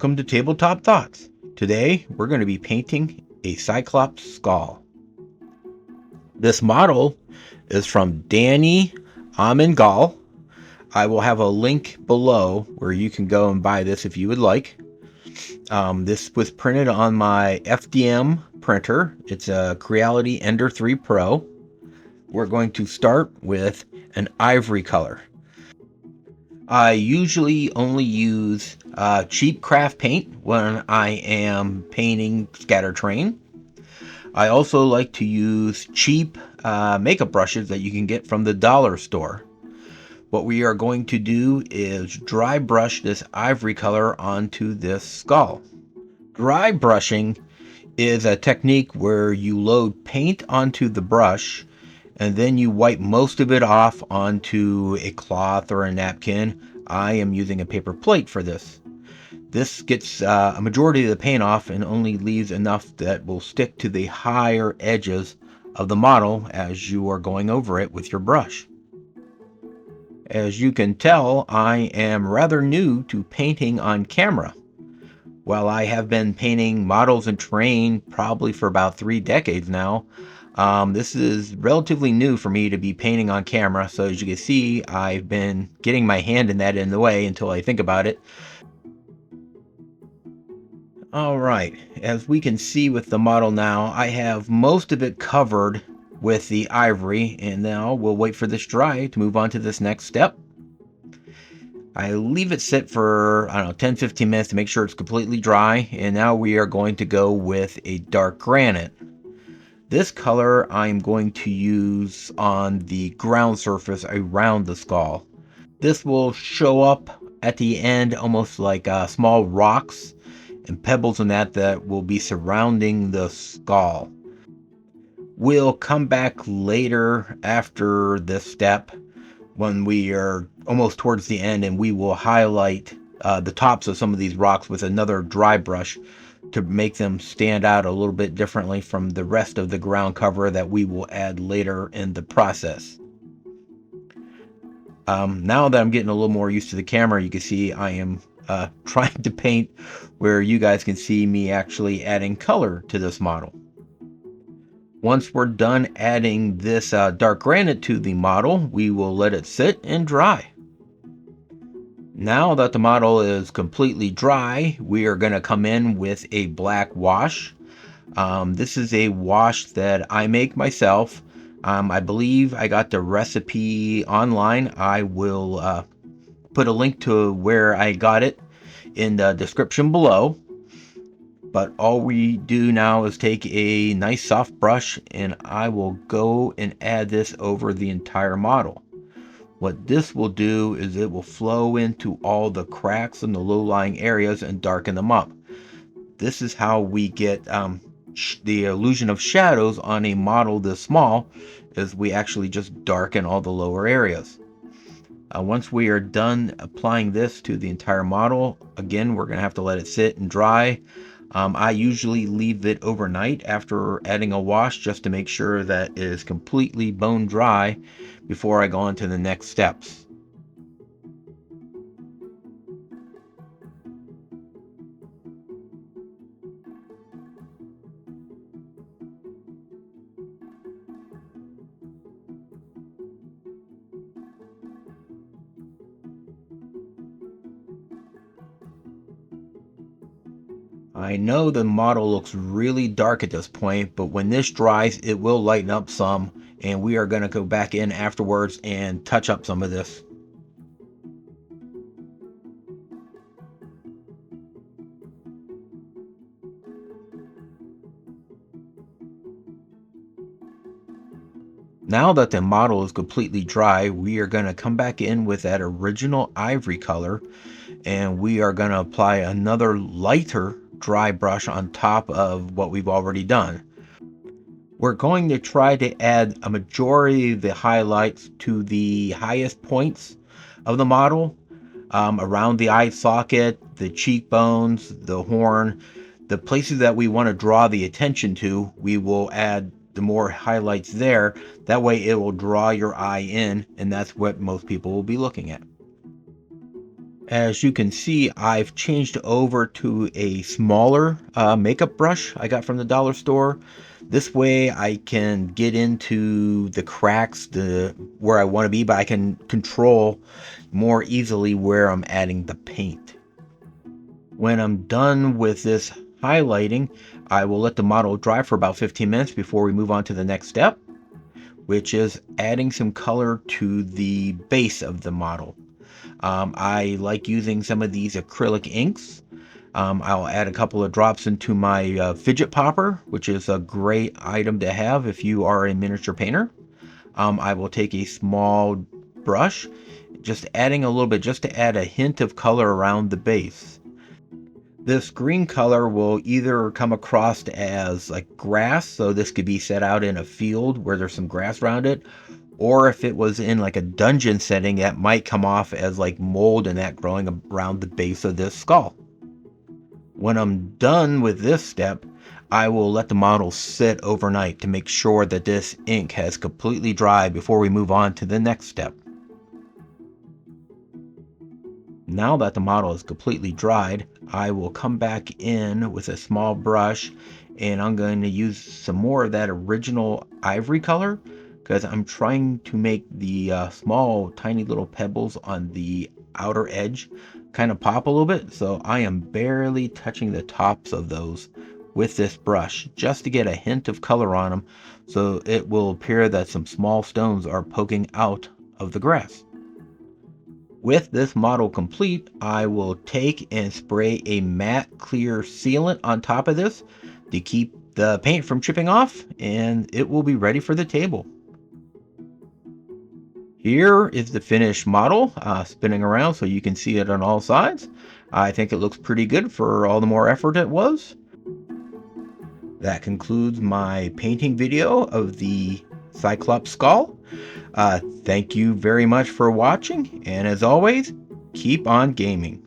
Welcome to Tabletop Thoughts. Today we're going to be painting a Cyclops skull. This model is from Dani, Amengual. I will have a link below where you can go and buy this if you would like. This was printed on my FDM printer. It's a Creality Ender 3 Pro. We're going to start with an ivory color. I usually only use cheap craft paint when I am painting Scattertrain. I also like to use cheap makeup brushes that you can get from the dollar store. What we are going to do is dry brush this ivory color onto this skull. Dry brushing is a technique where you load paint onto the brush and then you wipe most of it off onto a cloth or a napkin. I am using a paper plate for this. This gets a majority of the paint off and only leaves enough that will stick to the higher edges of the model as you are going over it with your brush. As you can tell, I am rather new to painting on camera. While I have been painting models and terrain probably for about 3 decades now, this is relatively new for me to be painting on camera. So as you can see, I've been getting my hand in the way until I think about it. Alright, as we can see with the model now, I have most of it covered with the ivory, and now we'll wait for this dry to move on to this next step. I leave it sit for, 10-15 minutes to make sure it's completely dry, and now we are going to go with a dark granite. This color I'm going to use on the ground surface around the skull. This will show up at the end almost like small rocks and pebbles and that will be surrounding the skull. We'll come back later after this step when we are almost towards the end, and we will highlight the tops of some of these rocks with another dry brush to make them stand out a little bit differently from the rest of the ground cover that we will add later in the process. Now that I'm getting a little more used to the camera, you can see I am trying to paint where you guys can see me actually adding color to this model. Once we're done adding this dark granite to the model, we will let it sit and dry. Now that the model is completely dry, we are going to come in with a black wash. This is a wash that I make myself. I believe I got the recipe online. I will put a link to where I got it in the description below. But all we do now is take a nice soft brush and I will go and add this over the entire model. What this will do is it will flow into all the cracks and the low-lying areas and darken them up. This is how we get the illusion of shadows on a model this small, is we actually just darken all the lower areas. Once we are done applying this to the entire model, again, we're going to have to let it sit and dry. I usually leave it overnight after adding a wash just to make sure that it is completely bone dry before I go on to the next steps. I know the model looks really dark at this point, but when this dries, it will lighten up some, and we are going to go back in afterwards and touch up some of this. Now that the model is completely dry, we are going to come back in with that original ivory color, and we are going to apply another lighter dry brush on top of what we've already done. We're going to try to add a majority of the highlights to the highest points of the model, around the eye socket, the cheekbones, the horn, the places that we want to draw the attention to. We will add the more highlights there. That way it will draw your eye in, and that's what most people will be looking at. As you can see, I've changed over to a smaller makeup brush I got from the dollar store. This way I can get into the cracks where I want to be, but I can control more easily where I'm adding the paint. When I'm done with this highlighting, I will let the model dry for about 15 minutes before we move on to the next step, which is adding some color to the base of the model. I like using some of these acrylic inks. I'll add a couple of drops into my fidget popper, which is a great item to have if you are a miniature painter. I will take a small brush, just adding a little bit, just to add a hint of color around the base. This green color will either come across as like grass, so this could be set out in a field where there's some grass around it, or if it was in like a dungeon setting, that might come off as like mold and that growing around the base of this skull. When I'm done with this step, I will let the model sit overnight to make sure that this ink has completely dried before we move on to the next step. Now that the model is completely dried, I will come back in with a small brush and I'm going to use some more of that original ivory color because I'm trying to make the small tiny little pebbles on the outer edge kind of pop a little bit. So I am barely touching the tops of those with this brush just to get a hint of color on them, so it will appear that some small stones are poking out of the grass. With this model complete, I will take and spray a matte clear sealant on top of this to keep the paint from chipping off, and it will be ready for the table. Here is the finished model spinning around so you can see it on all sides. I think it looks pretty good for all the more effort it was. That concludes my painting video of the Cyclops skull. Thank you very much for watching, and as always, keep on gaming.